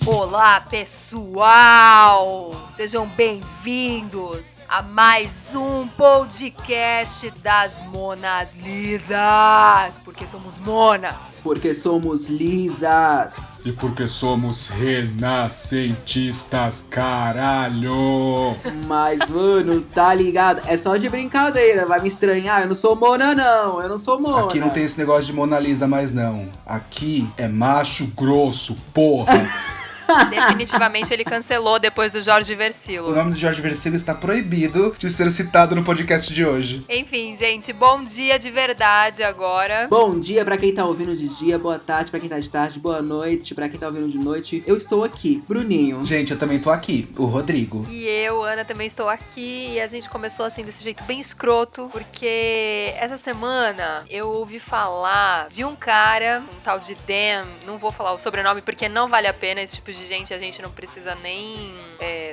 Olá, pessoal! Sejam bem-vindos a mais um podcast das Monas Lisas. Porque somos monas. Porque somos lisas. E porque somos renascentistas, caralho! Mas, mano, tá ligado? É só de brincadeira, vai me estranhar. Eu não sou mona, não. Eu não sou mona. Aqui não tem esse negócio de Mona Lisa mais, não. Aqui é macho grosso, porra! Definitivamente ele cancelou depois do Jorge O Versilo. nome do Jorge Versilo está proibido de ser citado no podcast de hoje. Enfim, gente, bom dia de verdade agora. Bom dia pra quem tá ouvindo de dia, boa tarde pra quem tá de tarde, boa noite pra quem tá ouvindo de noite. Eu estou aqui, Bruninho. Gente, eu também tô aqui, o Rodrigo. E eu, Ana, também estou aqui e a gente começou assim desse jeito bem escroto, porque essa semana eu ouvi falar de um cara, um tal de Dan, não vou falar o sobrenome porque não vale a pena, esse tipo de gente a gente não precisa nem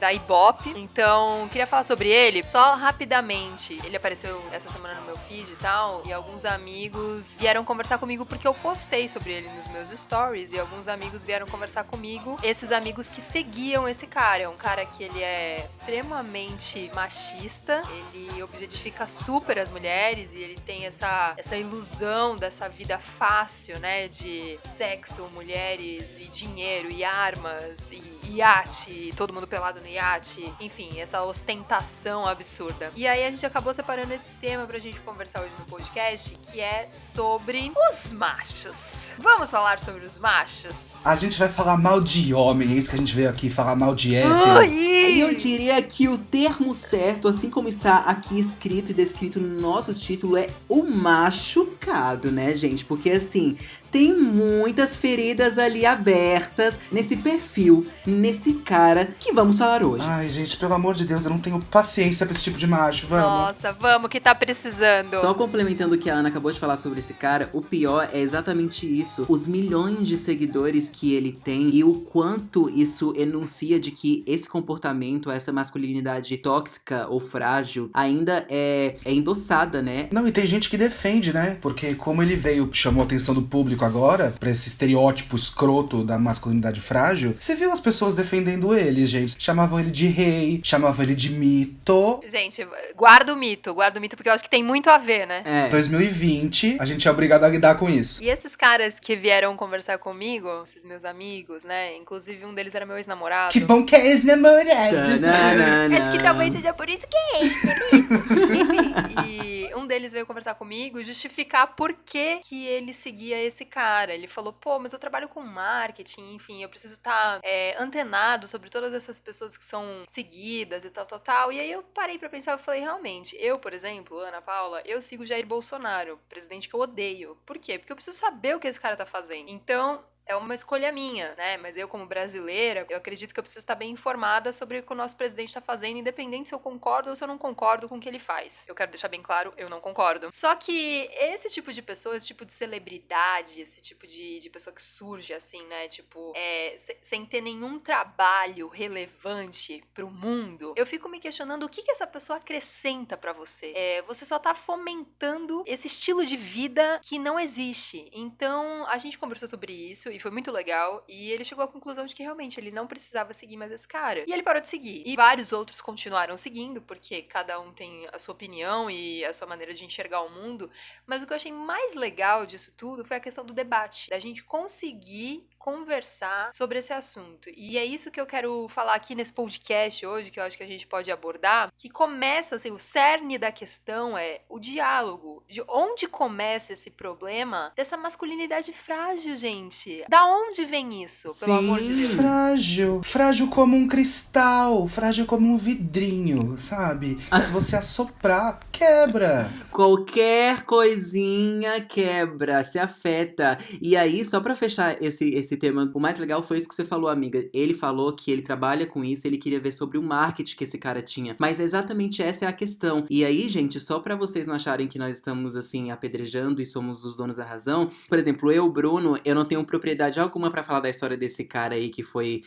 dar ibope, então queria falar sobre ele só rapidamente. Ele apareceu essa semana no meu feed e tal, e alguns amigos vieram conversar comigo porque eu postei sobre ele nos meus stories, e alguns amigos vieram conversar comigo, esses amigos que seguiam esse cara. É um cara que ele é extremamente machista, ele objetifica super as mulheres e ele tem essa ilusão dessa vida fácil, né, de sexo, mulheres e dinheiro e armas e iate, todo mundo pelado no iate, enfim, essa ostentação absurda. E aí a gente acabou separando esse tema pra gente conversar hoje no podcast, que é sobre os machos. Vamos falar sobre os machos? A gente vai falar mal de homem, é isso que a gente veio aqui, falar mal de hétero. E eu diria que o termo certo, assim como está aqui escrito e descrito no nosso título, é o machucado, né, gente? Porque assim, tem muitas feridas ali abertas nesse perfil, nesse cara que vamos falar hoje. Ai, gente, pelo amor de Deus, eu não tenho paciência pra esse tipo de macho, vamos. Nossa, vamos que tá precisando. Só complementando o que a Ana acabou de falar sobre esse cara, o pior é exatamente isso. Os milhões de seguidores que ele tem e o quanto isso enuncia de que esse comportamento, essa masculinidade tóxica ou frágil ainda é endossada, né? Não, e tem gente que defende, né? Porque como ele chamou a atenção do público agora, pra esse estereótipo escroto da masculinidade frágil, você viu as pessoas defendendo ele, gente. Chamavam ele de rei, chamavam ele de mito. Gente, guarda o mito porque eu acho que tem muito a ver, né? 2020, a gente é obrigado a lidar com isso. E esses caras que vieram conversar comigo, esses meus amigos, né? Inclusive um deles era meu ex-namorado. Que bom que é ex-namorado. Acho que talvez seja por isso que é ex, Enfim, e um deles veio conversar comigo e justificar por que ele seguia esse cara. Ele falou, pô, mas eu trabalho com marketing, enfim, eu preciso estar antenado sobre todas essas pessoas que são seguidas e tal. E aí eu parei pra pensar e falei, realmente, eu, por exemplo, Ana Paula, eu sigo Jair Bolsonaro, presidente que eu odeio. Por quê? Porque eu preciso saber o que esse cara tá fazendo. Então, é uma escolha minha, né? Mas eu, como brasileira, eu acredito que eu preciso estar bem informada sobre o que o nosso presidente tá fazendo, independente se eu concordo ou se eu não concordo com o que ele faz. Eu quero deixar bem claro, eu não concordo. Só que esse tipo de pessoa, esse tipo de celebridade, esse tipo de pessoa que surge assim, né? Tipo, sem ter nenhum trabalho relevante pro mundo, eu fico me questionando o que essa pessoa acrescenta pra você. Você só tá fomentando esse estilo de vida que não existe. Então, a gente conversou sobre isso e foi muito legal, e ele chegou à conclusão de que realmente ele não precisava seguir mais esse cara. E ele parou de seguir. E vários outros continuaram seguindo, porque cada um tem a sua opinião e a sua maneira de enxergar o mundo. Mas o que eu achei mais legal disso tudo foi a questão do debate, da gente conseguir conversar sobre esse assunto. E é isso que eu quero falar aqui nesse podcast hoje, que eu acho que a gente pode abordar, que começa, assim, o cerne da questão é o diálogo. De onde começa esse problema dessa masculinidade frágil, gente? Da onde vem isso, pelo amor de Deus? Frágil como um cristal, frágil como um vidrinho, sabe? Se você assoprar, quebra. Qualquer coisinha quebra, se afeta. E aí, só pra fechar esse tema, o mais legal foi isso que você falou, amiga. Ele falou que ele trabalha com isso, ele queria ver sobre o marketing que esse cara tinha. Mas exatamente essa é a questão. E aí, gente, só pra vocês não acharem que nós estamos, assim, apedrejando e somos os donos da razão. Por exemplo, eu, Bruno, eu não tenho propriedade propriedade alguma pra falar da história desse cara aí que foi.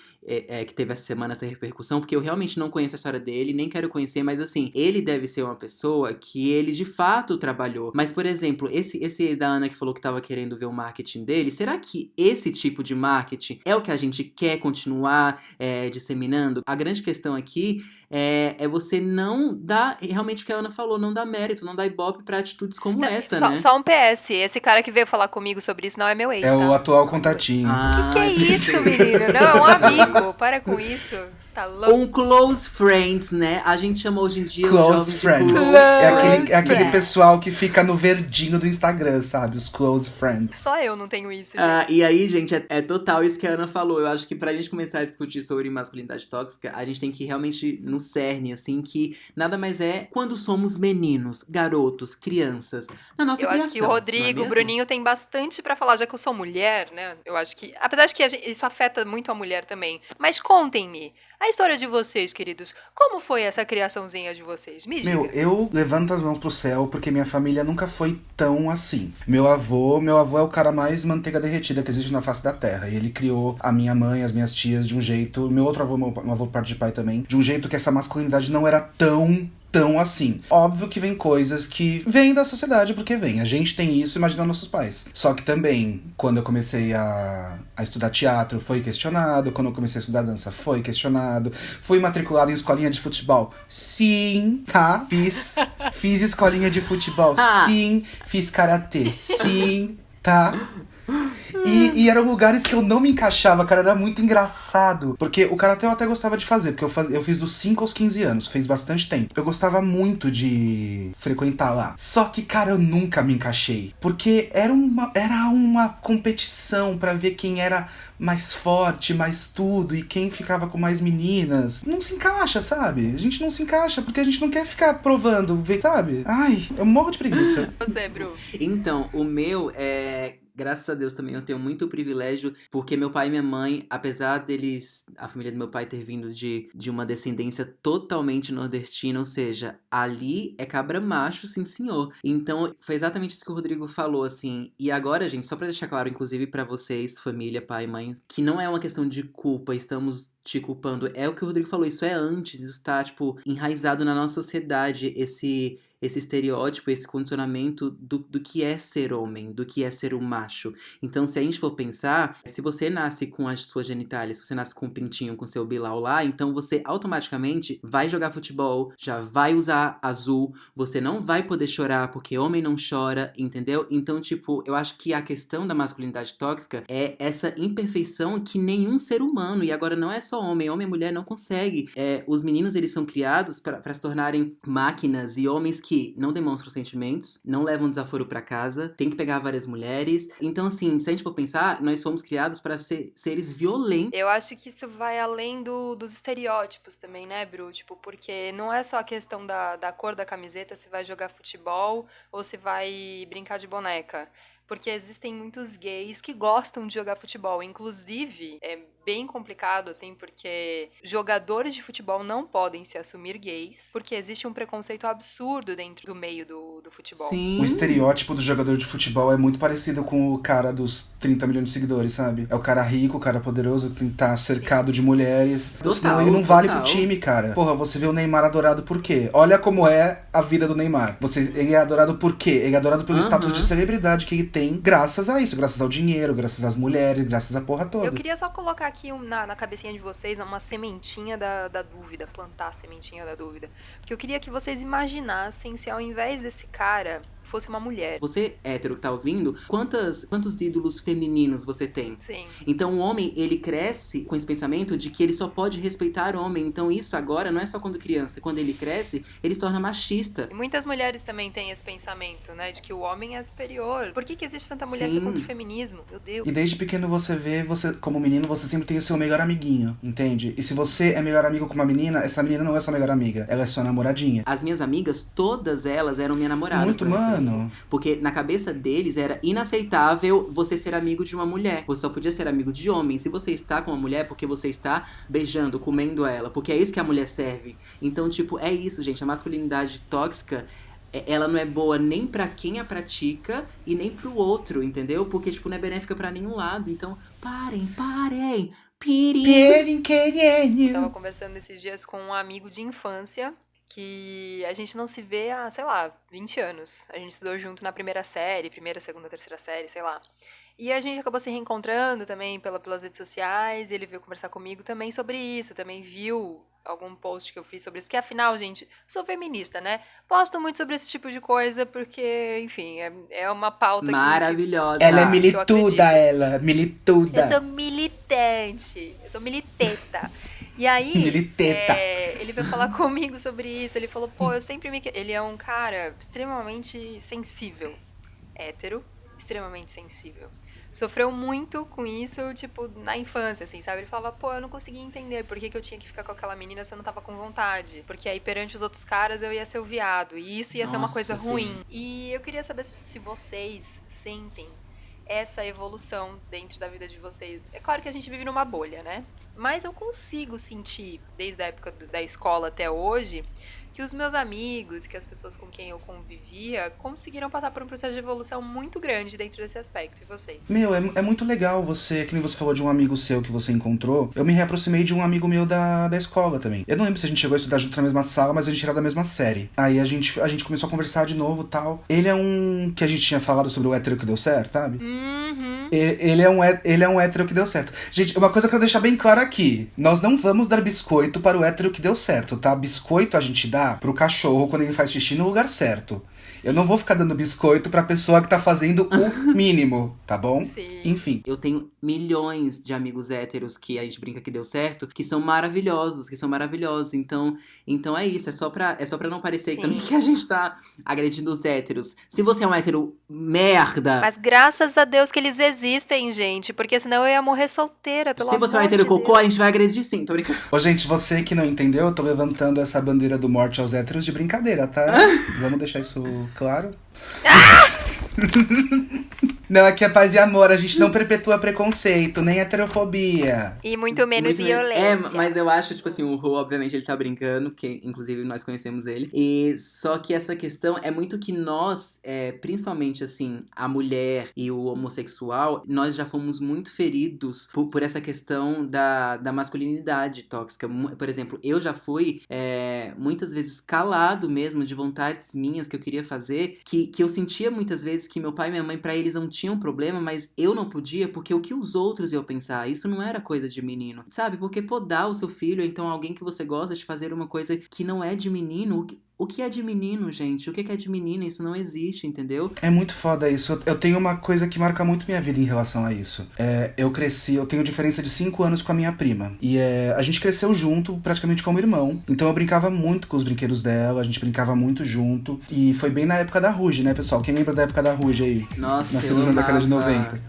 Que teve essa semana essa repercussão, porque eu realmente não conheço a história dele, nem quero conhecer, mas assim, ele deve ser uma pessoa que ele de fato trabalhou. Mas, por exemplo, esse ex da Ana que falou que tava querendo ver o marketing dele, será que esse tipo de marketing é o que a gente quer continuar disseminando? A grande questão aqui é você não dar, realmente o que a Ana falou, não dar mérito, não dar ibope pra atitudes como essa, né? Só um PS, esse cara que veio falar comigo sobre isso não é meu ex, É tá? o atual Não é meu ex. contatinho. Que é entendi. isso, menino? Não, é um amigo. Para com isso. Tá louco. Um close friends, né? A gente chama hoje em dia os Close jovens de friends. close É aquele friends. pessoal que fica no verdinho do Instagram, sabe? Os close friends. Só eu não tenho isso, gente. E aí, gente, é total isso que a Ana falou. Eu acho que pra gente começar a discutir sobre masculinidade tóxica, a gente tem que ir realmente no cerne, assim, que nada mais é quando somos meninos, garotos, crianças, na nossa Eu criação. acho que o não é Rodrigo, o mesmo? Bruninho tem bastante pra falar, já que eu sou mulher, né? Eu acho que. Apesar de que isso afeta muito a mulher também. Mas contem-me a história de vocês, queridos. Como foi essa criaçãozinha de vocês? Me diga. Meu, eu levanto as mãos pro céu porque minha família nunca foi tão assim. Meu avô é o cara mais manteiga derretida que existe na face da terra. E ele criou a minha mãe, as minhas tias de um jeito, meu outro avô, meu avô por parte de pai também, de um jeito que essa masculinidade não era tão assim. Óbvio que vem coisas que vêm da sociedade, porque vem. A gente tem isso, imagina nossos pais. Só que também, quando eu comecei a estudar teatro, foi questionado. Quando eu comecei a estudar dança, foi questionado. Fui matriculado em escolinha de futebol. Sim, tá? Fiz escolinha de futebol. Sim. Fiz karatê. Sim, tá? E eram lugares que eu não me encaixava, cara, era muito engraçado. Porque o karatê eu até gostava de fazer, porque eu fiz dos 5 aos 15 anos, fez bastante tempo. Eu gostava muito de frequentar lá. Só que, cara, eu nunca me encaixei. Porque era uma competição pra ver quem era mais forte, mais tudo, e quem ficava com mais meninas. Não se encaixa, sabe? A gente não se encaixa, porque a gente não quer ficar provando, sabe? Ai, eu morro de preguiça. Você, Bru. Então, o meu graças a Deus também eu tenho muito privilégio, porque meu pai e minha mãe, apesar deles, a família do meu pai ter vindo de uma descendência totalmente nordestina, ou seja, ali é cabra macho, sim senhor. Então, foi exatamente isso que o Rodrigo falou, assim. E agora, gente, só pra deixar claro, inclusive pra vocês, família, pai, mãe, que não é uma questão de culpa, estamos te culpando. É o que o Rodrigo falou, isso é antes, isso tá, tipo, enraizado na nossa sociedade, esse estereótipo, esse condicionamento do que é ser homem, do que é ser um macho. Então, se a gente for pensar, se você nasce com as suas genitálias, se você nasce com um pintinho, com seu bilau lá, então você automaticamente vai jogar futebol, já vai usar azul, você não vai poder chorar, porque homem não chora, entendeu? Então, tipo, eu acho que a questão da masculinidade tóxica é essa imperfeição que nenhum ser humano, e agora não é só homem e mulher não consegue. Os meninos, eles são criados pra se tornarem máquinas e homens que não demonstram sentimentos, não levam desaforo pra casa, tem que pegar várias mulheres. Então, assim, se a gente for pensar, nós fomos criados pra ser seres violentos. Eu acho que isso vai além dos estereótipos também, né, Bru? Tipo, porque não é só a questão da cor da camiseta, se vai jogar futebol ou se vai brincar de boneca. Porque existem muitos gays que gostam de jogar futebol. Inclusive, é bem complicado, assim, porque jogadores de futebol não podem se assumir gays, porque existe um preconceito absurdo dentro do meio do futebol. Sim. O estereótipo do jogador de futebol é muito parecido com o cara dos 30 milhões de seguidores, sabe? É o cara rico, o cara poderoso, que tá cercado de mulheres. Total, Senão ele não vale pro total. time, cara. Porra, você vê o Neymar adorado por quê? Olha como é a vida do Neymar. Ele é adorado por quê? Ele é adorado pelo status de celebridade que ele tem graças a isso. Graças ao dinheiro, graças às mulheres, graças à porra toda. Eu queria só colocar aqui na cabecinha de vocês uma sementinha da dúvida, plantar a sementinha da dúvida. Porque eu queria que vocês imaginassem se ao invés desse cara fosse uma mulher. Você, hétero, que tá ouvindo, quantos ídolos femininos você tem? Sim. Então o homem, ele cresce com esse pensamento de que ele só pode respeitar o homem. Então isso agora não é só quando criança. Quando ele cresce, ele se torna machista. E muitas mulheres também têm esse pensamento, né? De que o homem é superior. Por que existe tanta mulher Sim. contra o feminismo? Meu Deus. E desde pequeno você vê, você, como menino, você sempre tem o seu melhor amiguinho, entende? E se você é melhor amigo com uma menina, essa menina não é sua melhor amiga, ela é sua namoradinha. As minhas amigas, todas elas eram minha namorada. Muito, mano. Porque na cabeça deles era inaceitável você ser amigo de uma mulher. Você só podia ser amigo de homem. Se você está com uma mulher, é porque você está beijando, comendo ela. Porque é isso que a mulher serve. Então, tipo, é isso, gente. A masculinidade tóxica ela não é boa nem pra quem a pratica e nem pro outro, entendeu? Porque, tipo, não é benéfica pra nenhum lado. Então, parem, pirem. Tava conversando esses dias com um amigo de infância que a gente não se vê há, sei lá, 20 anos. A gente estudou junto na primeira série, primeira, segunda, terceira série, sei lá. E a gente acabou se reencontrando também pelas redes sociais, e ele veio conversar comigo também sobre isso, também viu algum post que eu fiz sobre isso, porque afinal, gente, sou feminista, né? Posto muito sobre esse tipo de coisa, porque, enfim, é uma pauta Ela é Maravilhosa. que eu acredito. ela, Eu milituda. sou militante, eu sou militeta. E aí, Militeta. ele veio falar comigo sobre isso. Ele falou, pô, eu sempre me. Ele é um cara extremamente sensível. Hétero, extremamente sensível. Sofreu muito com isso, tipo, na infância, assim, sabe? Ele falava, pô, eu não conseguia entender por que eu tinha que ficar com aquela menina se eu não tava com vontade. Porque aí, perante os outros caras, eu ia ser o viado. E isso ia ser uma coisa Nossa, ruim. sim. E eu queria saber se vocês sentem essa evolução dentro da vida de vocês. É claro que a gente vive numa bolha, né? Mas eu consigo sentir, desde a época da escola até hoje, que os meus amigos, que as pessoas com quem eu convivia, conseguiram passar por um processo de evolução muito grande dentro desse aspecto. E vocês? Meu, é muito legal você, que nem você falou de um amigo seu que você encontrou. Eu me reaproximei de um amigo meu da escola também. Eu não lembro se a gente chegou a estudar junto na mesma sala, mas a gente era da mesma série. Aí a gente começou a conversar de novo e tal. Ele é um que a gente tinha falado sobre o hétero que deu certo, sabe? Uhum. Ele é um hétero que deu certo. Gente, uma coisa que eu quero deixar bem claro aqui. Nós não vamos dar biscoito para o hétero que deu certo, tá? Biscoito a gente dá pro cachorro quando ele faz xixi no lugar certo. Eu não vou ficar dando biscoito pra pessoa que tá fazendo o mínimo, tá bom? Sim. Enfim. Eu tenho milhões de amigos héteros que a gente brinca que deu certo, que são maravilhosos, Então é isso, é só pra não parecer Sim. também que a gente tá agredindo os héteros. Se você é um hétero merda, Mas graças a Deus que eles existem, gente. Porque senão eu ia morrer solteira, pelo se amor você é um de hétero cocô, Deus. a gente vai agredir sim, tô brincando. Ô, gente, você que não entendeu, eu tô levantando essa bandeira do morte aos héteros de brincadeira, tá? Vamos deixar isso claro? Não, aqui é paz e amor, a gente não perpetua preconceito, nem heterofobia. E muito menos Muito violência. É, mas eu acho, tipo assim, o Ro, obviamente, ele tá brincando, que inclusive nós conhecemos ele. E só que essa questão é muito que nós, principalmente assim, a mulher e o homossexual, nós já fomos muito feridos por essa questão da masculinidade tóxica. Por exemplo, eu já fui muitas vezes calado mesmo de vontades minhas que eu queria fazer, que eu sentia muitas vezes que meu pai e minha mãe, pra eles não tinham problema, mas eu não podia, porque o que os outros iam pensar, isso não era coisa de menino, sabe? Porque podar o seu filho, ou então alguém que você gosta de fazer uma coisa que não é de menino, o que é de menino, gente? O que é de menina? Isso não existe, entendeu? É muito foda isso. Eu tenho uma coisa que marca muito minha vida em relação a isso. Eu tenho diferença de 5 anos com a minha prima. E a gente cresceu junto, praticamente como irmão. Então eu brincava muito com os brinquedos dela, a gente brincava muito junto. E foi bem na época da Ruge, né, pessoal? Quem lembra da época da Ruge aí? Nossa, Nascidos eu na década de amava. 90.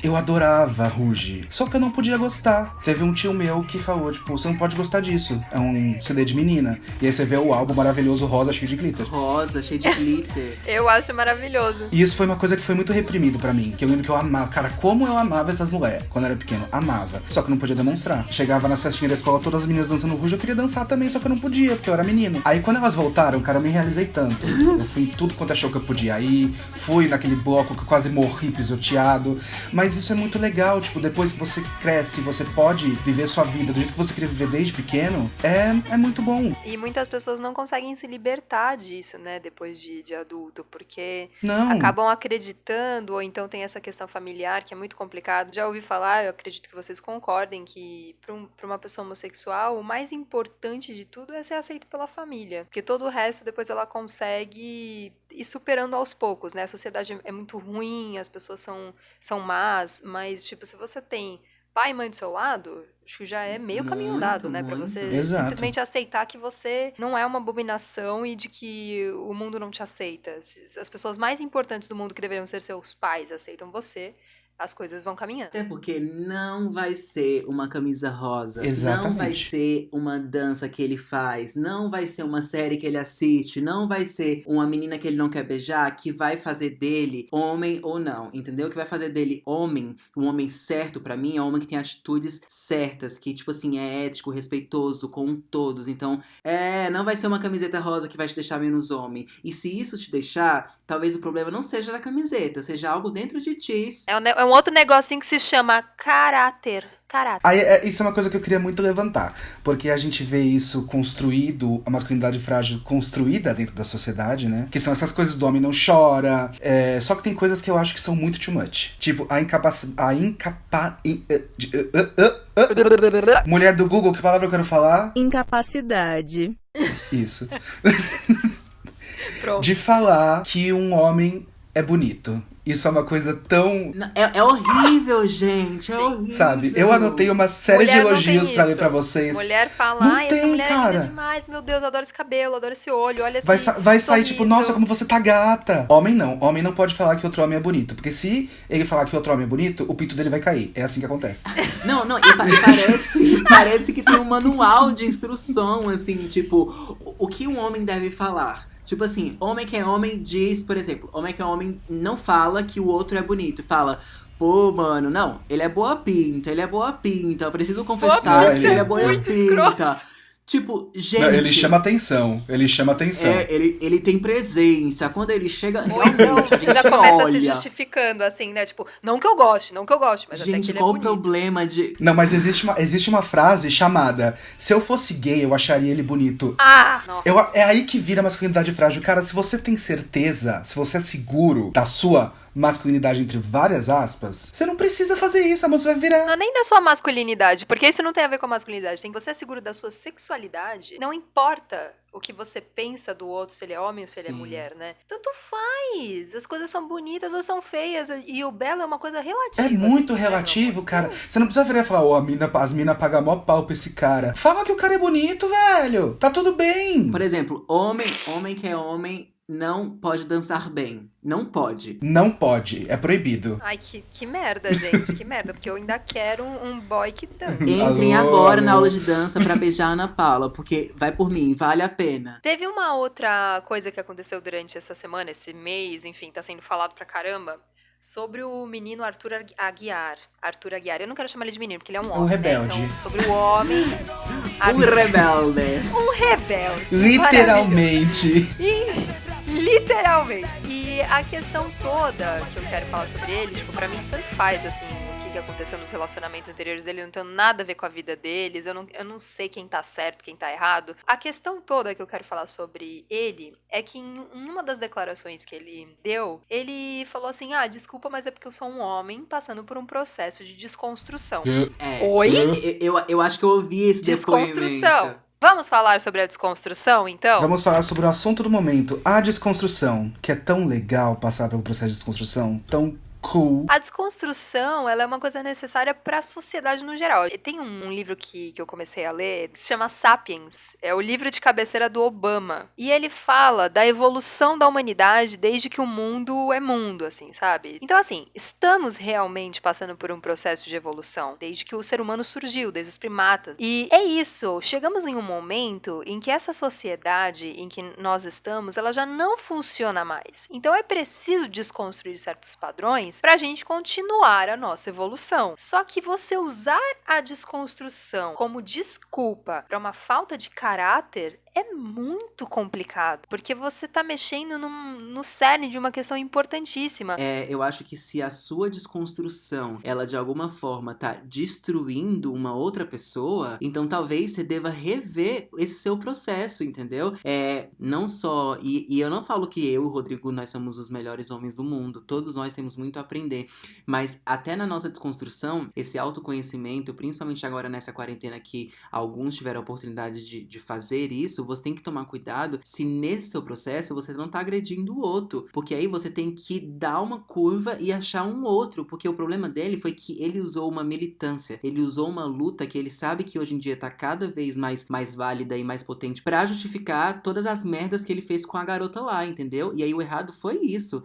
Eu adorava a Ruge. Só que eu não podia gostar. Teve um tio meu que falou, tipo, você não pode gostar disso. É um CD de menina. E aí você vê o álbum maravilhoso rosa cheio de glitter. Rosa, cheio de glitter. Eu acho maravilhoso. E isso foi uma coisa que foi muito reprimido pra mim. Que eu lembro que eu amava. Cara, como eu amava essas mulheres quando eu era pequeno. Amava. Só que eu não podia demonstrar. Chegava nas festinhas da escola, todas as meninas dançando Ruge. Eu queria dançar também, só que eu não podia, porque eu era menino. Aí quando elas voltaram, cara, eu me realizei tanto. Eu fui em tudo quanto achou que eu podia ir. Fui naquele bloco que eu quase morri pisoteado. Mas isso é muito legal. Tipo, depois que você cresce, você pode viver sua vida do jeito que você queria viver desde pequeno. É muito bom. E muitas pessoas não conseguem se libertar disso, né, depois de adulto, porque Não. acabam acreditando, ou então tem essa questão familiar que é muito complicado. Já ouvi falar, eu acredito que vocês concordem, que para uma pessoa homossexual, o mais importante de tudo é ser aceito pela família, porque todo o resto depois ela consegue ir superando aos poucos, né? A sociedade é muito ruim, as pessoas são más, mas, tipo, se você tem pai e mãe do seu lado, acho que já é meio caminho andado, né? Pra muito. você Exato. simplesmente aceitar que você não é uma abominação e de que o mundo não te aceita. As pessoas mais importantes do mundo que deveriam ser seus pais aceitam você. as coisas vão caminhando. Até porque não vai ser uma camisa rosa. Exatamente. Não vai ser uma dança que ele faz. Não vai ser uma série que ele assiste. Não vai ser uma menina que ele não quer beijar que vai fazer dele homem ou não. Entendeu? Que vai fazer dele homem. Um homem certo pra mim é um homem que tem atitudes certas. Que, tipo assim, é ético, respeitoso com todos. Então, não vai ser uma camiseta rosa que vai te deixar menos homem. E se isso te deixar, talvez o problema não seja da camiseta. Seja algo dentro de ti. É um outro negocinho que se chama caráter. Caráter. Aí, isso é uma coisa que eu queria muito levantar. Porque a gente vê isso construído, a masculinidade frágil construída dentro da sociedade, né? Que são essas coisas do homem não chora. Só que tem coisas que eu acho que são muito too much. Tipo, mulher do Google, que palavra eu quero falar? Incapacidade. Isso. Pronto. De falar que um homem é bonito. Isso é uma coisa tão... É horrível, gente. É horrível. Sabe? Eu anotei uma série Mulher de não elogios tem pra ler isso. pra vocês. Mulher fala, Não ai, essa tem, mulher é cara. linda demais, meu Deus, eu adoro esse cabelo, eu adoro esse olho, olha esse Vai sair sorriso. tipo, nossa, como você tá gata. Homem não. Homem não pode falar que outro homem é bonito. Porque se ele falar que outro homem é bonito, o pinto dele vai cair. É assim que acontece. Não, parece que tem um manual de instrução, assim, tipo, o que um homem deve falar. Tipo assim, homem que é homem diz, por exemplo, homem que é homem não fala que o outro é bonito. Fala, pô, mano, não, ele é boa pinta, eu preciso confessar pinta que ele é é boa muito pinta. Tipo, gente... Não, ele chama atenção. Ele tem presença. Quando ele chega, Ou então, realmente, a gente já começa olha. se justificando, assim, né? Tipo, não que eu goste, mas até que Gente, ele qual é o bonito. problema de... Não, mas existe uma frase chamada: se eu fosse gay, eu acharia ele bonito. Ah, nossa. É aí que vira a masculinidade frágil. Cara, se você tem certeza, se você é seguro da sua masculinidade, entre várias aspas, você não precisa fazer isso, a moça vai virar. Não é nem da sua masculinidade, porque isso não tem a ver com a masculinidade. Tem que você é seguro da sua sexualidade. Não importa o que você pensa do outro, se ele é homem ou se ele é Sim. mulher, né? Tanto faz. As coisas são bonitas ou são feias. E o belo é uma coisa relativa. É muito né, meu relativo, amor? cara. Você não precisa virar e falar, as minas pagam mó pau pra esse cara. Fala que o cara é bonito, velho. Tá tudo bem. Por exemplo, homem que é homem não pode dançar bem. Não pode. Não pode, é proibido. Ai, que merda, gente. Que merda. Porque eu ainda quero um boy que dança. Entrem Alô, agora na alô. aula de dança pra beijar a Ana Paula, porque vai por mim, vale a pena. Teve uma outra coisa que aconteceu durante essa semana, esse mês, enfim, tá sendo falado pra caramba, sobre o menino Arthur Aguiar. Arthur Aguiar. Eu não quero chamar ele de menino, porque ele é um homem, rebelde. né? Então, sobre o homem. Um rebelde. Um rebelde. Literalmente. Literalmente. E a questão toda que eu quero falar sobre ele, tipo, pra mim tanto faz, assim, o que aconteceu nos relacionamentos anteriores dele, eu não tenho nada a ver com a vida deles, eu não sei quem tá certo, quem tá errado. A questão toda que eu quero falar sobre ele é que em uma das declarações que ele deu, ele falou assim, desculpa, mas é porque eu sou um homem passando por um processo de desconstrução. Oi? Eu acho que eu ouvi esse Desconstrução. depoimento. Vamos falar sobre a desconstrução, então? Vamos falar sobre o assunto do momento, a desconstrução, que é tão legal passar pelo processo de desconstrução, tão cool. A desconstrução, ela é uma coisa necessária para a sociedade no geral. E tem um livro que eu comecei a ler, que se chama Sapiens. É o livro de cabeceira do Obama. E ele fala da evolução da humanidade desde que o mundo é mundo, assim, sabe? Então, assim, estamos realmente passando por um processo de evolução desde que o ser humano surgiu, desde os primatas. E é isso, chegamos em um momento em que essa sociedade em que nós estamos, ela já não funciona mais. Então é preciso desconstruir certos padrões para a gente continuar a nossa evolução. Só que você usar a desconstrução como desculpa para uma falta de caráter é muito complicado, porque você tá mexendo no cerne de uma questão importantíssima. Eu acho que se a sua desconstrução, ela de alguma forma tá destruindo uma outra pessoa, então talvez você deva rever esse seu processo, entendeu? Não só, e eu não falo que eu, Rodrigo, nós somos os melhores homens do mundo, todos nós temos muito a aprender, mas até na nossa desconstrução, esse autoconhecimento, principalmente agora nessa quarentena que alguns tiveram a oportunidade de fazer isso, você tem que tomar cuidado se nesse seu processo você não tá agredindo o outro. Porque aí você tem que dar uma curva e achar um outro. Porque o problema dele foi que ele usou uma militância. Ele usou uma luta que ele sabe que hoje em dia tá cada vez mais válida e mais potente pra justificar todas as merdas que ele fez com a garota lá, entendeu? E aí o errado foi isso.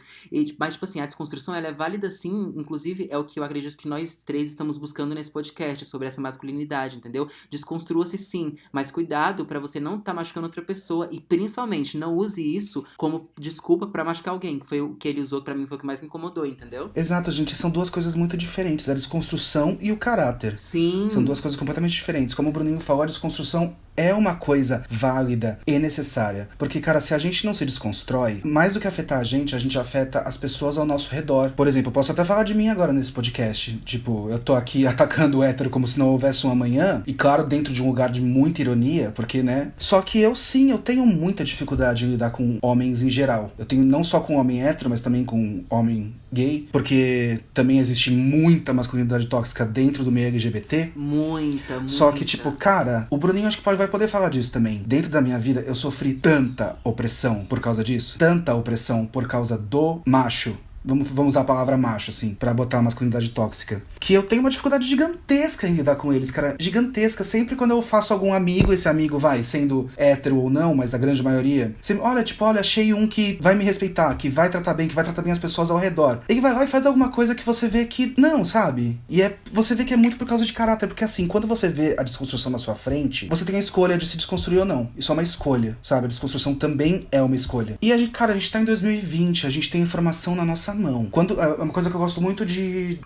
Mas, tipo assim, a desconstrução, ela é válida sim. Inclusive, é o que eu acredito que nós três estamos buscando nesse podcast, sobre essa masculinidade, entendeu? Desconstrua-se sim, mas cuidado pra você não tá machucando outra pessoa. E principalmente, não use isso como desculpa pra machucar alguém, que foi o que ele usou, pra mim foi o que mais me incomodou, entendeu? Exato, gente, são duas coisas muito diferentes, a desconstrução e o caráter. Sim. São duas coisas completamente diferentes. Como o Bruninho falou, a desconstrução é uma coisa válida e necessária. Porque, cara, se a gente não se desconstrói, mais do que afetar a gente afeta as pessoas ao nosso redor. Por exemplo, eu posso até falar de mim agora nesse podcast. Tipo, eu tô aqui atacando o hétero como se não houvesse um amanhã. E claro, dentro de um lugar de muita ironia, porque, né? Só que eu tenho muita dificuldade em lidar com homens em geral. Eu tenho não só com homem hétero, mas também com homem gay. Porque também existe muita masculinidade tóxica dentro do meio LGBT. Muita. Só que, tipo, cara, o Bruninho acho que vai poder falar disso também. Dentro da minha vida, eu sofri tanta opressão por causa disso. Tanta opressão por causa do macho. Vamos usar a palavra macho, assim, pra botar a masculinidade tóxica. Que eu tenho uma dificuldade gigantesca em lidar com eles, cara. Gigantesca. Sempre quando eu faço algum amigo, esse amigo vai, sendo hétero ou não, mas da grande maioria. Sempre, olha, achei um que vai me respeitar, que vai tratar bem as pessoas ao redor. Ele vai lá e faz alguma coisa que você vê que não, sabe? E você vê que é muito por causa de caráter. Porque assim, quando você vê a desconstrução na sua frente, você tem a escolha de se desconstruir ou não. Isso é uma escolha, sabe? A desconstrução também é uma escolha. E a gente tá em 2020, a gente tem informação na nossa mão. É uma coisa que eu gosto muito de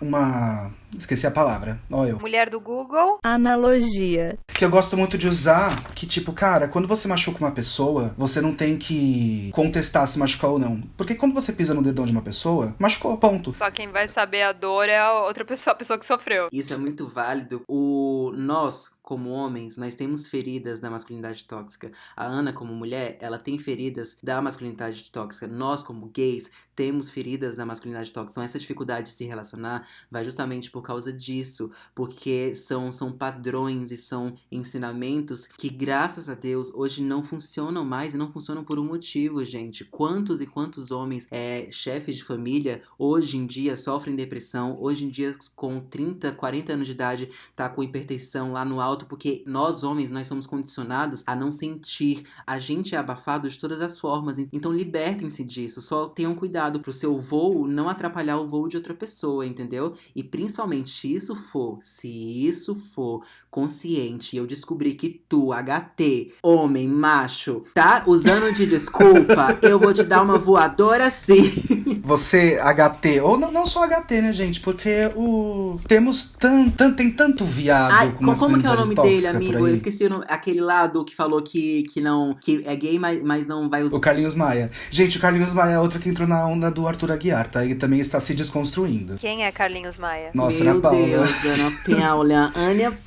esqueci a palavra. Mulher do Google. Analogia. Que eu gosto muito de usar, que tipo, cara, quando você machuca uma pessoa, você não tem que contestar se machucar ou não. Porque quando você pisa no dedão de uma pessoa, machucou, ponto. Só quem vai saber a dor é a outra pessoa, a pessoa que sofreu. Isso é muito válido. Nós, como homens, nós temos feridas da masculinidade tóxica. A Ana, como mulher, ela tem feridas da masculinidade tóxica. Nós, como gays, temos feridas da masculinidade tóxica. Então, essa dificuldade de se relacionar vai justamente por causa disso. Porque são padrões e são ensinamentos que, graças a Deus, hoje não funcionam mais e não funcionam por um motivo, gente. Quantos e quantos homens, chefes de família, hoje em dia sofrem depressão, hoje em dia com 30, 40 anos de idade, tá com hipertensão lá no alto, porque nós homens, nós somos condicionados a não sentir. A gente é abafado de todas as formas, então libertem-se disso. Só tenham cuidado pro seu voo não atrapalhar o voo de outra pessoa, entendeu? E principalmente, se isso for consciente e eu descobrir que tu, HT, homem, macho, tá usando de desculpa, eu vou te dar uma voadora sim. Você, HT, ou não só HT, né, gente? Porque tem tanto viado com masculinidade como que é o nome dele, tóxica amigo? por aí. Eu esqueci o nome, aquele lado que falou que é gay, mas não vai usar. O Carlinhos Maia. Gente, o Carlinhos Maia é outra que entrou na onda do Arthur Aguiar, tá? Ele também está se desconstruindo. Quem é Carlinhos Maia? Nossa, Meu Ana Paula. Deus, Ana Paula.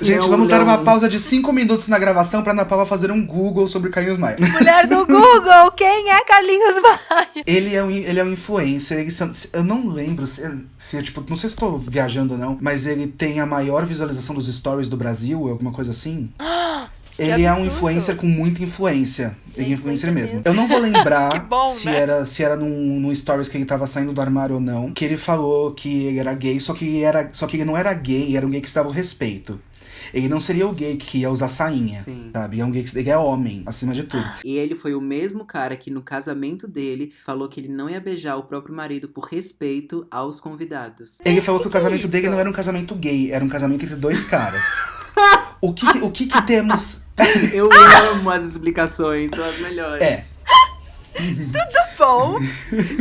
Gente, vamos dar uma pausa de 5 minutos na gravação pra Ana Paula fazer um Google sobre Carlinhos Maia. Mulher do Google, quem é Carlinhos Maia? Ele é um influencer, eu não lembro se tipo, não sei se estou viajando ou não, mas ele tem a maior visualização dos stories do Brasil, alguma coisa assim. Ele é um influencer com muita influência. Ele é influencer mesmo. Eu não vou lembrar bom, se era num stories que ele tava saindo do armário ou não, que ele falou que ele era gay, só que ele não era gay, era um gay que estava ao respeito. Ele não seria o gay que ia usar sainha, Sim. sabe? É um gay que ele é homem, acima de tudo. E ele foi o mesmo cara que no casamento dele falou que ele não ia beijar o próprio marido por respeito aos convidados. Ele falou que o casamento isso? dele não era um casamento gay, era um casamento entre dois caras. O que temos... Eu amo as explicações, são as melhores. Bom,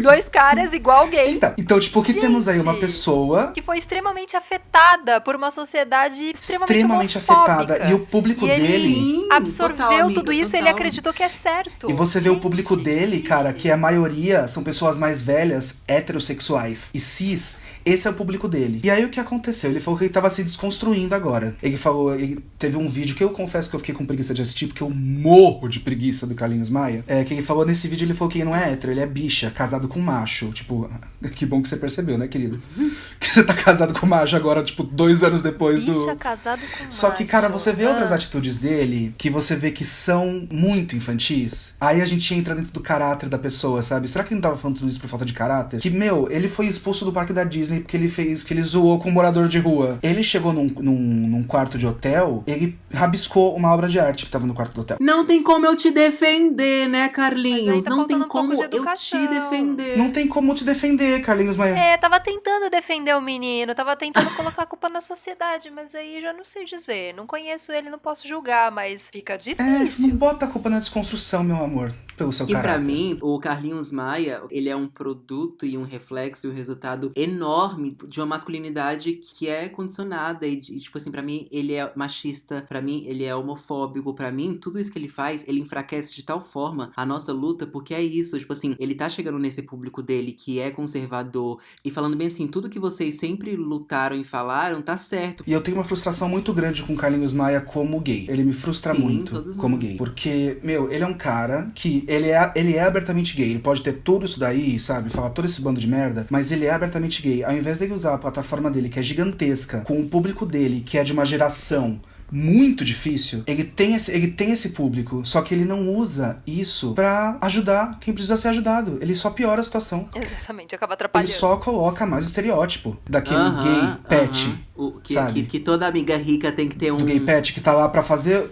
2 caras igual gay. Então tipo, o que Gente, temos aí? Uma pessoa que foi extremamente afetada por uma sociedade extremamente afetada. homofóbica. E o público E ele dele... absorveu Total, amiga, tudo isso e ele total. acreditou que é certo. E você vê o público Gente, dele, cara, que a maioria são pessoas mais velhas, heterossexuais e cis. Esse é o público dele. E aí o que aconteceu? Ele falou que ele tava se desconstruindo agora. Ele teve um vídeo que eu confesso que eu fiquei com preguiça de assistir, porque eu morro de preguiça do Carlinhos Maia. Que ele falou nesse vídeo, ele falou que ele não é hétero, ele é bicha, casado com macho. Tipo, que bom que você percebeu, né, querido? que você tá casado com o Macho agora, tipo, 2 anos depois Bicha, casado com macho. Só que, cara, você vê outras atitudes dele que você vê que são muito infantis. Aí a gente entra dentro do caráter da pessoa, sabe? Será que ele não tava falando tudo isso por falta de caráter? Que, meu, ele foi expulso do parque da Disney porque ele zoou com um morador de rua. Ele chegou num quarto de hotel, ele rabiscou uma obra de arte que tava no quarto do hotel. Não tem como eu te defender, né, Mas Carlinhos? aí tá Não tem faltando um pouco como de eu te educação. defender. Não tem como te defender, Carlinhos Maia. Tava tentando defender o menino, tava tentando colocar a culpa na sociedade, mas aí já não sei dizer. Não conheço ele, não posso julgar, mas fica Não difícil. bota a culpa na desconstrução, meu amor, pelo seu E caráter. pra mim, o Carlinhos Maia, ele é um produto e um reflexo e um resultado enorme de uma masculinidade que é condicionada e tipo assim, pra mim, ele é machista, pra mim, ele é homofóbico, pra mim, tudo isso que ele faz, ele enfraquece de tal forma a nossa luta, porque é isso, tipo assim, ele tá chegando nesse público dele que é conservador e falando bem assim, tudo que vocês sempre lutaram e falaram, tá certo. E eu tenho uma frustração muito grande com o Carlinhos Maia como gay. Ele me frustra Sim, muito todos como nós. gay. Porque, meu, ele é um cara que ele é abertamente gay. Ele pode ter tudo isso daí, sabe? Falar todo esse bando de merda, mas ele é abertamente gay. Ao invés dele usar a plataforma dele, que é gigantesca, com o público dele, que é de uma geração muito difícil, ele tem esse público, só que ele não usa isso pra ajudar quem precisa ser ajudado. Ele só piora a situação. Exatamente, acaba Ele atrapalhando. só coloca mais estereótipo daquele gay pet, sabe? Que toda amiga rica tem que ter um... Do gay pet que tá lá pra fazer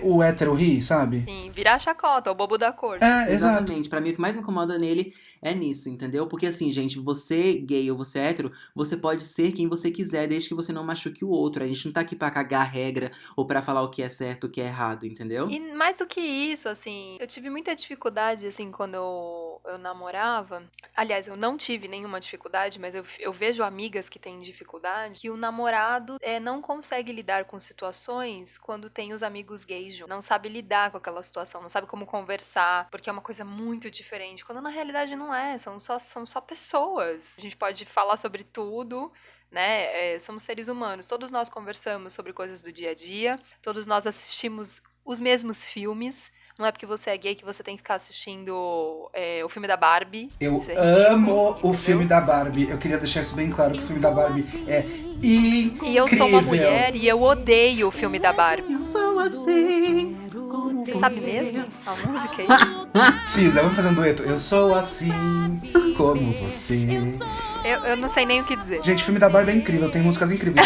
o hétero rir, sabe? Sim, virar chacota, o bobo da corte. É, exato. Exatamente. Pra mim, o que mais me incomoda nele é nisso, entendeu? Porque assim, gente, você gay ou você hétero, você pode ser quem você quiser, desde que você não machuque o outro. A gente não tá aqui pra cagar regra ou pra falar o que é certo, o que é errado, entendeu? E mais do que isso, assim, eu tive muita dificuldade, assim, quando eu namorava. Aliás, eu não tive nenhuma dificuldade, mas eu vejo amigas que têm dificuldade, que o namorado não consegue lidar com situações quando tem os amigos gays juntos. Não sabe lidar com aquela situação, não sabe como conversar, porque é uma coisa muito diferente. Quando na realidade não é, são só pessoas. A gente pode falar sobre tudo, né? Somos seres humanos, todos nós conversamos sobre coisas do dia a dia, todos nós assistimos os mesmos filmes. Não é porque você é gay que você tem que ficar assistindo o filme da Barbie. Eu Isso é ridículo, amo o entendeu? filme da Barbie. Eu queria deixar isso bem claro, que o filme da Barbie é incrível. E eu sou uma mulher e eu odeio o filme da Barbie. Eu sou assim, como Você sabe mesmo a música, é isso? Cisa, vamos fazer um dueto. Eu sou assim, como você. Eu não sei nem o que dizer. Gente, o filme da Barbie é incrível, tem músicas incríveis.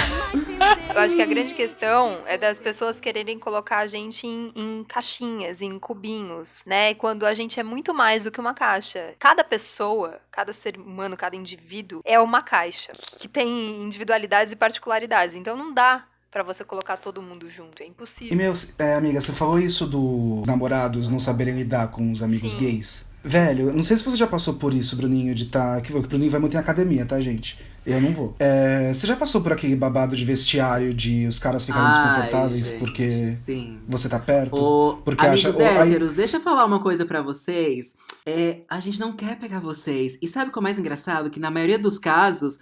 Eu acho que a grande questão é das pessoas quererem colocar a gente em caixinhas, em cubinhos, né? Quando a gente é muito mais do que uma caixa. Cada pessoa, cada ser humano, cada indivíduo é uma caixa que tem individualidades e particularidades. Então não dá pra você colocar todo mundo junto, é E, impossível. amiga, você falou isso do namorados não saberem lidar com os amigos Sim. gays? Velho, eu não sei se você já passou por isso, Bruninho, de que o Bruninho vai muito em academia, tá, gente? Eu não vou. Você já passou por aquele babado de vestiário de os caras ficarem desconfortáveis gente, porque sim. você tá perto? Ô, Porque amigos acha- héteros, deixa eu falar uma coisa pra vocês. A gente não quer pegar vocês. E sabe o que é o mais engraçado? Que na maioria dos casos,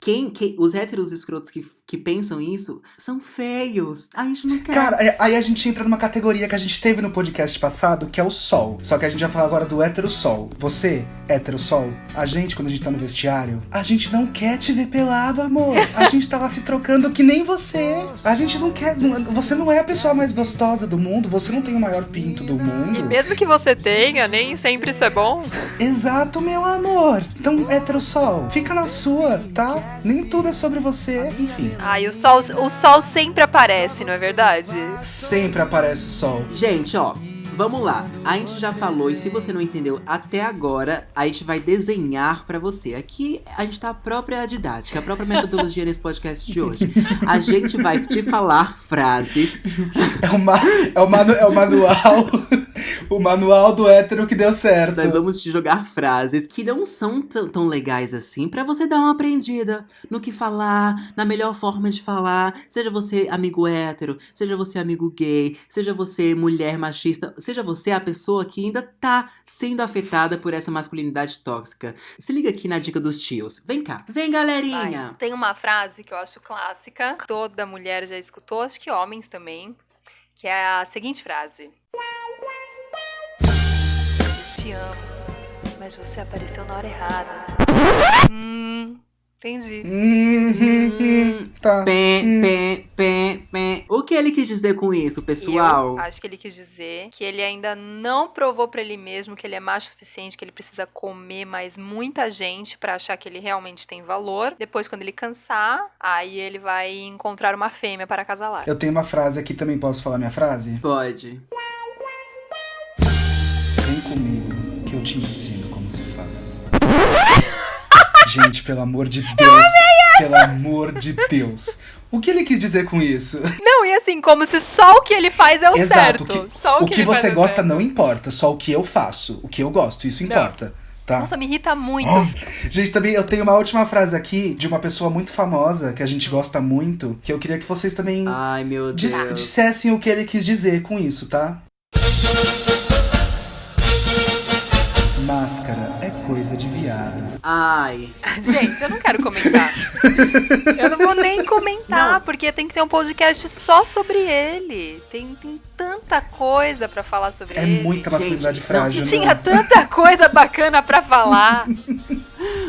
os héteros escrotos que pensam isso são feios. A gente não quer. Cara, aí a gente entra numa categoria que a gente teve no podcast passado, que é o sol. Só que a gente vai falar agora do hétero sol. Você, hétero sol, a gente, quando a gente tá no vestiário, a gente não quer te ver pelado, amor. A gente tá lá se trocando que nem você. A gente não quer. Você não é a pessoa mais gostosa do mundo, você não tem o maior pinto do mundo. E mesmo que você tenha, nem sempre isso é bom. Exato, meu amor. Então, hétero sol, fica na sua, tá? Nem tudo é sobre você, enfim. Ai, o sol sempre aparece, não é verdade? Sempre aparece o sol. Gente, ó, vamos lá. A gente já falou, e se você não entendeu até agora, a gente vai desenhar pra você. Aqui a gente tá a própria didática, a própria metodologia nesse podcast de hoje. A gente vai te falar frases. É o manual. O manual do hétero que deu certo. Nós vamos te jogar frases que não são tão legais assim, pra você dar uma aprendida no que falar, na melhor forma de falar. Seja você amigo hétero, seja você amigo gay, seja você mulher machista, seja você a pessoa que ainda tá sendo afetada por essa masculinidade tóxica. Se liga aqui na dica dos tios. Vem cá. Vem, galerinha. Vai. Tem uma frase que eu acho clássica, toda mulher já escutou, acho que homens também, que é a seguinte frase: eu te amo, mas você apareceu na hora errada. Entendi. Tá. Pé. O que ele quis dizer com isso, pessoal? Eu acho que ele quis dizer que ele ainda não provou pra ele mesmo que ele é macho o suficiente, que ele precisa comer mais muita gente pra achar que ele realmente tem valor. Depois, quando ele cansar, aí ele vai encontrar uma fêmea para acasalar. Eu tenho uma frase aqui também, posso falar minha frase? Pode. Vem comigo, que eu te ensino como se faz. Gente, pelo amor de Deus. Pelo amor de Deus. O que ele quis dizer com isso? Não, e assim, como se só o que ele faz é o Exato, certo. Só o que ele faz você é o gosta certo. não importa, só o que eu faço. O que eu gosto, isso importa. Tá? Nossa, me irrita muito. Gente, também eu tenho uma última frase aqui de uma pessoa muito famosa, que a gente gosta muito, que eu queria que vocês também Ai, meu Deus. dissessem o que ele quis dizer com isso, tá? Máscara é coisa de viado. Ai. Gente, eu não quero comentar. Eu não vou nem comentar, porque tem que ter um podcast só sobre ele. Tem tanta coisa pra falar sobre É ele. muita masculinidade Gente, frágil, Tinha né? tanta coisa bacana pra falar.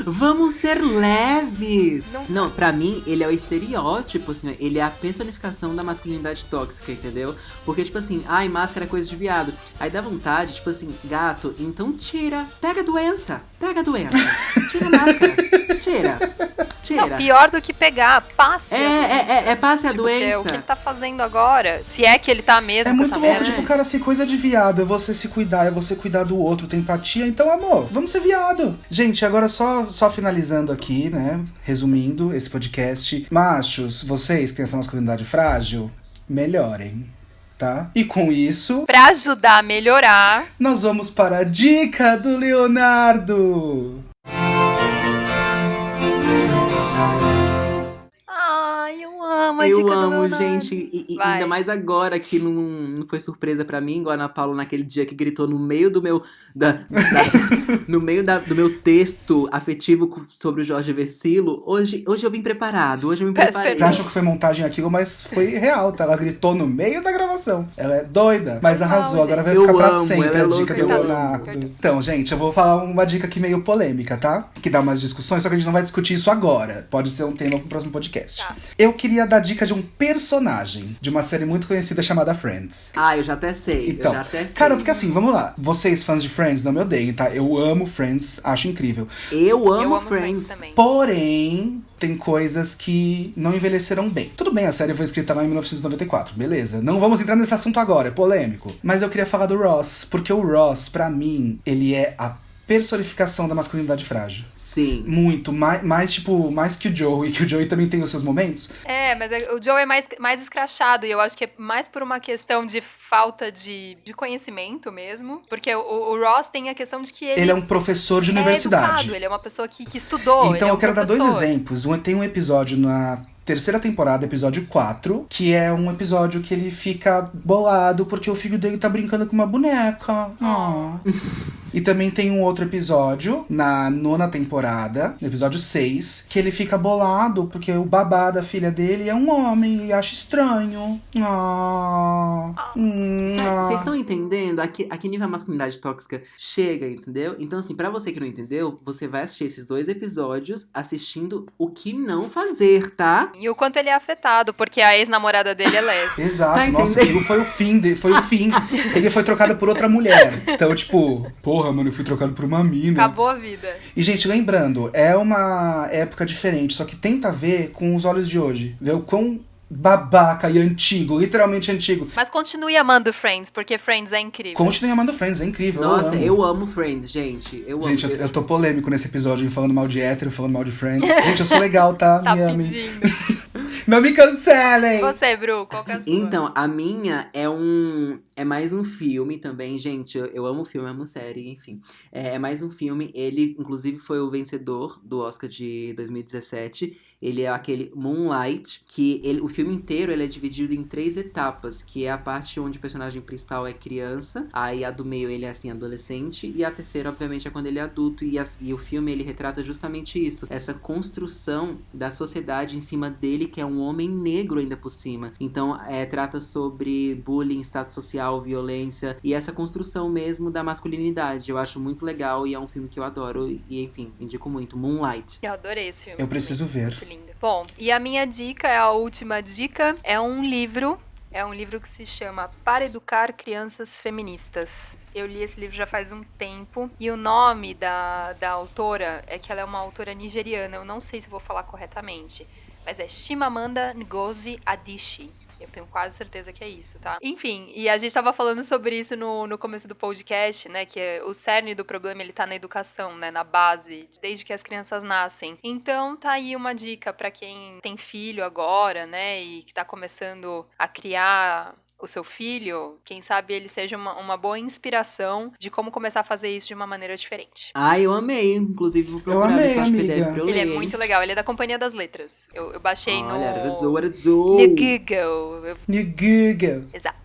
Vamos ser leves! Não. Não, pra mim, ele é o estereótipo, assim, ele é a personificação da masculinidade tóxica, entendeu? Porque, tipo assim, ai, máscara é coisa de viado. Aí dá vontade, tipo assim, gato, então tira, pega a doença, tira a máscara, tira. Não, pior do que pegar, passe. Passe a Tipo, que é doença. o que ele tá fazendo agora. Se é que ele tá mesmo É com muito essa louco, merda. tipo, cara, se coisa de viado é você se cuidar, é você cuidar do outro, ter empatia, então, amor, vamos ser viado. Gente, agora só finalizando aqui, né, resumindo esse podcast. Machos, vocês que têm essa masculinidade frágil, melhorem, tá? E com isso, Pra ajudar a melhorar. nós vamos para a dica do Leonardo. Ai, eu amo a Eu dica do amo, Leonardo. gente, e Vai. ainda mais agora que não foi surpresa pra mim, igual a Ana Paula naquele dia que gritou no meio do meu no meio do meu texto afetivo sobre o Jorge Vecilo. Hoje eu vim preparado, hoje eu me Peço preparei. Você achou que foi montagem aquilo, mas foi real, tá? Ela gritou no meio da gravação. Ela é doida, mas Foi arrasou. mal, Agora vai gente. ficar Eu pra amo, sempre ela é a louca, dica do eu amo. Leonardo. Perdão. Então, gente, eu vou falar uma dica aqui meio polêmica, tá? Que dá umas discussões, só que a gente não vai discutir isso agora. Pode ser um tema pro próximo podcast. Tá. Eu queria dar dica de um personagem de uma série muito conhecida chamada Friends. Ah, eu já até sei, Então, eu já até sei. cara, porque assim, vamos lá. Vocês, fãs de Friends, não me odeiem, tá? Eu amo Friends, acho incrível. Eu amo Eu amo Friends. também. Porém, tem coisas que não envelheceram bem. Tudo bem, a série foi escrita lá em 1994, beleza. Não vamos entrar nesse assunto agora, é polêmico. Mas eu queria falar do Ross, porque o Ross, pra mim, ele é a personificação da masculinidade frágil. Sim. Muito, mais que o Joey, que o Joey também tem os seus momentos. É, mas o Joe é mais escrachado. E eu acho que é mais por uma questão de falta de conhecimento mesmo. Porque o Ross tem a questão de que Ele é um professor de é universidade. educado, ele é uma pessoa que estudou. Então ele é eu quero dar dois professor. exemplos. Tem um episódio na terceira temporada, episódio 4, que é um episódio que ele fica bolado porque o filho dele tá brincando com uma boneca. E também tem um outro episódio, na nona temporada, no episódio 6, que ele fica bolado porque o babá da filha dele é um homem e acha estranho. Vocês estão entendendo a que nível a masculinidade tóxica chega, entendeu? Então, assim, pra você que não entendeu, você vai assistir esses 2 episódios assistindo o que não fazer, tá? E o quanto ele é afetado, porque a ex-namorada dele é lésbica. Exato, Tá nossa, entendendo? aquilo foi o fim. Foi o fim. Ele foi trocado por outra mulher. Então, tipo, porra, mano, eu fui trocado por uma mina. Acabou a vida. E, gente, lembrando, é uma época diferente, só que tenta ver com os olhos de hoje. Ver o quão babaca e antigo, literalmente antigo. Mas continue amando Friends, porque Friends é incrível. Continue amando Friends, é incrível. Nossa, amo. eu amo Friends, gente. Eu amo. Gente, eu tô polêmico nesse episódio, falando mal de hétero, falando mal de Friends. Gente, eu sou legal, tá? Tá Me amem. pedindo. Não me cancelem! Você, Bru, qual que é a sua? Então, a minha é mais um filme também, gente. Eu amo filme, amo série, enfim. É mais um filme. Ele, inclusive, foi o vencedor do Oscar de 2017. Ele é aquele Moonlight, que o filme inteiro ele é dividido em 3 etapas, que é a parte onde o personagem principal é criança, aí a do meio ele é assim, adolescente, e a terceira, obviamente, é quando ele é adulto, e o filme ele retrata justamente isso, essa construção da sociedade em cima dele, que é um homem negro ainda por cima. Então, trata sobre bullying, status social, violência, e essa construção mesmo da masculinidade. Eu acho muito legal e é um filme que eu adoro, e enfim, indico muito, Moonlight. Eu adorei esse filme. Eu preciso ver. Muito lindo. Bom, e a minha dica, a última dica, é um livro que se chama Para Educar Crianças Feministas. Eu li esse livro já faz um tempo. E o nome da autora é que ela é uma autora nigeriana. Eu não sei se vou falar corretamente. Mas é Chimamanda Ngozi Adichie. Eu tenho quase certeza que é isso, tá? Enfim, e a gente tava falando sobre isso no começo do podcast, né? Que o cerne do problema, ele tá na educação, né? Na base, desde que as crianças nascem. Então, tá aí uma dica pra quem tem filho agora, né? E que tá começando a criar o seu filho, quem sabe ele seja uma boa inspiração de como começar a fazer isso de uma maneira diferente. Eu amei. Inclusive, vou procurar ver se eu acho PDF pra eu ler. Ele é muito legal, ele é da Companhia das Letras. Eu baixei no arrasou. No Google. No Google. Exato.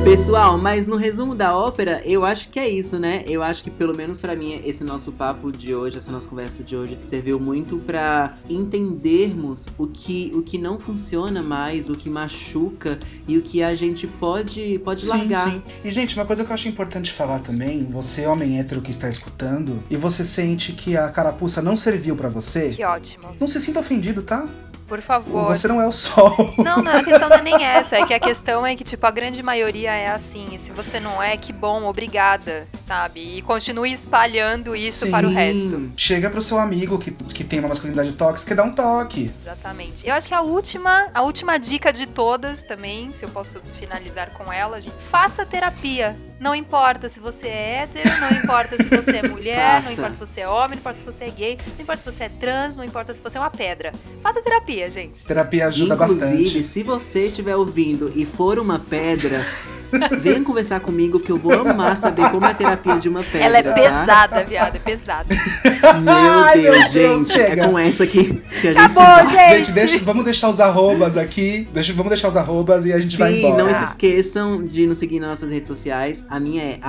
Pessoal, mas no resumo da ópera, eu acho que é isso, né? Eu acho que, pelo menos pra mim, esse nosso papo de hoje, essa nossa conversa de hoje, serviu muito pra entendermos o que não funciona mais, o que machuca e o que a gente pode largar. Sim. E, gente, uma coisa que eu acho importante falar também, você, homem hétero que está escutando, e você sente que a carapuça não serviu pra você, Que ótimo. não se sinta ofendido, tá? Por favor. Você não é o sol. Não, a questão não é nem essa. É que a questão é que, tipo, a grande maioria é assim. E se você não é, que bom, obrigada, sabe? E continue espalhando isso para o resto. Chega pro seu amigo que tem uma masculinidade tóxica e dá um toque. Exatamente. Eu acho que a última dica de todas também, se eu posso finalizar com ela, gente, faça terapia. Não importa se você é hétero, não importa se você é mulher, não importa se você é homem, não importa se você é gay, não importa se você é trans, não importa se você é uma pedra. Faça terapia, gente. Terapia ajuda Inclusive, bastante. se você estiver ouvindo e for uma pedra, venha conversar comigo que eu vou amar saber como é a terapia de uma pedra. Ela é tá? pesada, viado, é pesada. Meu Deus, gente. chega. É com essa que a gente Acabou, se gente. Vamos deixar os arrobas aqui. Vamos deixar os arrobas e a gente vai embora. Não se esqueçam de nos seguir nas nossas redes sociais. A minha é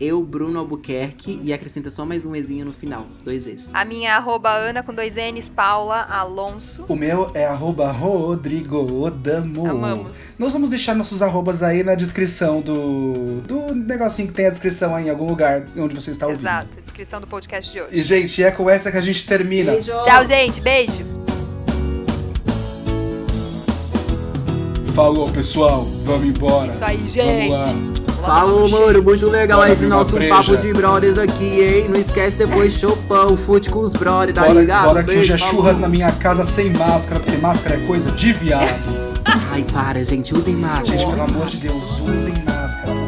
@eubrunoalbuquerque e acrescenta só mais um Ezinho no final. 2 Es. A minha é @Ana com 2 N's, Paula Alonso. O meu é @Rodrigo Odamo. Amamos. Nós vamos deixar nossos arrobas aí na descrição do negocinho que tem a descrição aí em algum lugar onde você está ouvindo. Exato, descrição do podcast de hoje. E, gente, é com essa que a gente termina. Beijo. Tchau, gente. Beijo. Falou, pessoal. Vamos embora. Isso aí, gente. Vamos lá. Falou, mano. Muito legal Bora esse vir uma nosso breja. papo de brothers aqui, hein? Não esquece depois chopão, fute com os brothers, tá Bora, ligado? bora que hoje é Beijo, churras falou. na minha casa sem máscara, porque máscara é coisa de viado. Ai, para, gente. Usem máscara. Gente, pelo amor de Deus, usem máscara.